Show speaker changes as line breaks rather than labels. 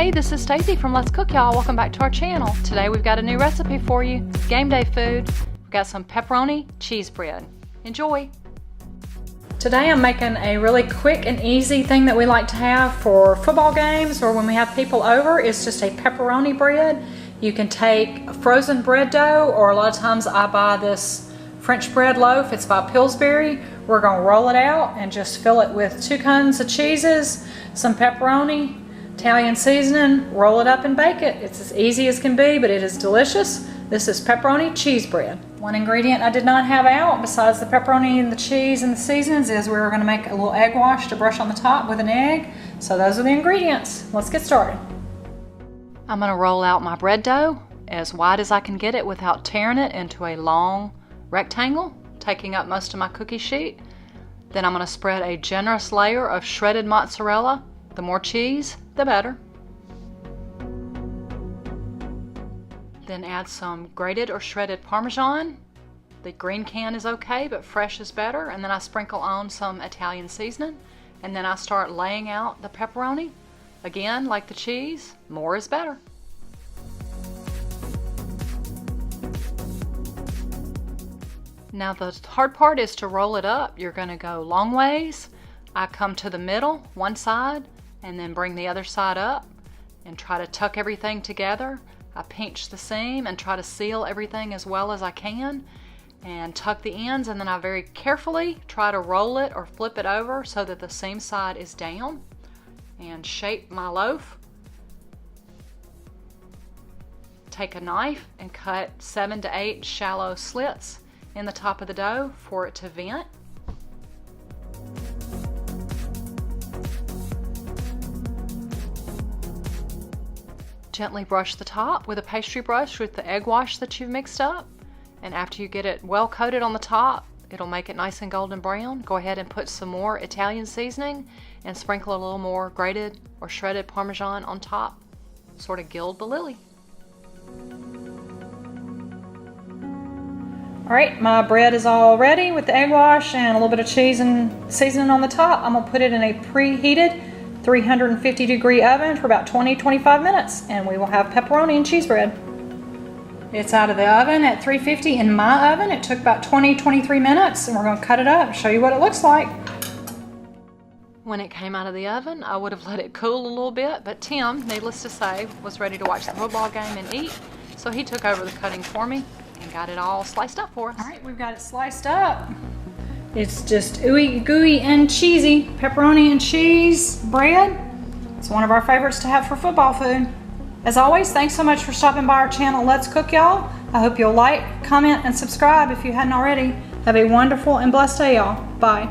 Hey, this is Stacy from Let's Cook, y'all. Welcome back to our channel. Today we've got a new recipe for you. Game day food. We've got some pepperoni cheese bread. Enjoy. Today I'm making a really quick and easy thing that we like to have for football games or when we have people over. It's just a pepperoni bread. You can take a frozen bread dough, or a lot of times I buy this French bread loaf. It's by Pillsbury. We're going to roll it out and just fill it with 2 kinds of cheeses, some pepperoni, Italian seasoning, roll it up and bake it. It's as easy as can be, but it is delicious. This is pepperoni cheese bread. One ingredient I did not have out besides the pepperoni and the cheese and the seasonings is we were going to make a little egg wash to brush on the top with an egg. So those are the ingredients. Let's get started. I'm going to roll out my bread dough as wide as I can get it without tearing it into a long rectangle, taking up most of my cookie sheet. Then I'm going to spread a generous layer of shredded mozzarella. The more cheese, the better. Then add some grated or shredded Parmesan. The green can is okay, but fresh is better. And then I sprinkle on some Italian seasoning. And then I start laying out the pepperoni. Again, like the cheese, more is better. Now the hard part is to roll it up. You're going to go long ways. I come to the middle, one side, and then bring the other side up and try to tuck everything together. I pinch the seam and try to seal everything as well as I can and tuck the ends, and then I very carefully try to roll it or flip it over so that the seam side is down and shape my loaf. Take a knife and cut 7 to 8 shallow slits in the top of the dough for it to vent. Gently brush the top with a pastry brush with the egg wash that you've mixed up, and after you get it well coated on the top, it'll make it nice and golden brown. Go ahead and put some more Italian seasoning and sprinkle a little more grated or shredded Parmesan on top. Sort of gild the lily. Alright, my bread is all ready with the egg wash and a little bit of cheese and seasoning on the top. I'm going to put it in a preheated 350 degree oven for about 20-25 minutes, and we will have pepperoni and cheese bread. It's out of the oven at 350 in my oven. It took about 20-23 minutes, and we're going to cut it up and show you what it looks like. When it came out of the oven, I would have let it cool a little bit, but Tim, needless to say, was ready to watch the football game and eat, so he took over the cutting for me and got it all sliced up for us. Alright, we've got it sliced up. It's just ooey gooey and cheesy pepperoni and cheese bread. It's one of our favorites to have for football food. As always, thanks so much for stopping by our channel, Let's Cook, y'all. I hope you'll like, comment, and subscribe if you hadn't already. Have a wonderful and blessed day, y'all. Bye.